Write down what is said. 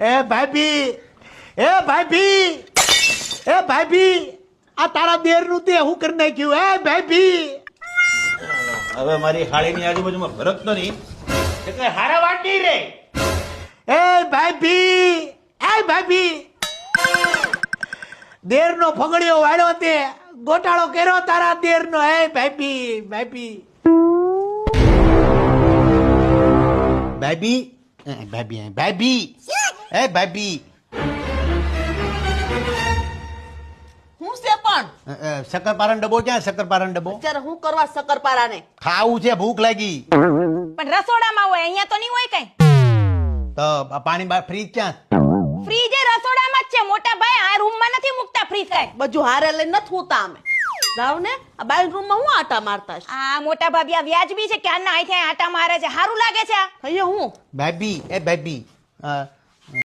એ ભાભી એ ભાભી એ ભાભી આ તારા દેરનું તે હું કરી નાખ્યું એ ભાભી હવે મારી હાળીની આજુબાજુમાં ફરક તો નહીં એટલે હારા વાત નહીં રે. એ ભાભી દેરનો ફગડિયો વાળ્યો તે ગોટાળો કર્યો તારા દેરનો. એ ભાભી ભાભી ભાભી ભાભી ભાભી એ ભાભી હું છે પણ શક્કરપારાનો ડબ્બો ક્યાં? શક્કરપારાનો ડબ્બો અત્યારે હું કરવા શક્કરપારાને ખાવું છે, ભૂખ લાગી. પણ રસોડામાં હોય, અહીંયા તો નહીં હોય કઈ. તો પાણી ફ્રીજ ક્યાં? ફ્રીજ એ રસોડામાં જ છે મોટા ભાઈ. આ રૂમમાં નથી મૂકતા ફ્રીજ કઈ. બધું હારે લઈને નથી હોતા અમે. જાવ ને આ બાય રૂમમાં હું આટા મારતા છે. આ મોટા ભાભી આ વ્યાજબી છે કે આના અહીંથી આટા મારે છે? સારું લાગે છે આ? અહીંયા હું ભાભી એ ભાભી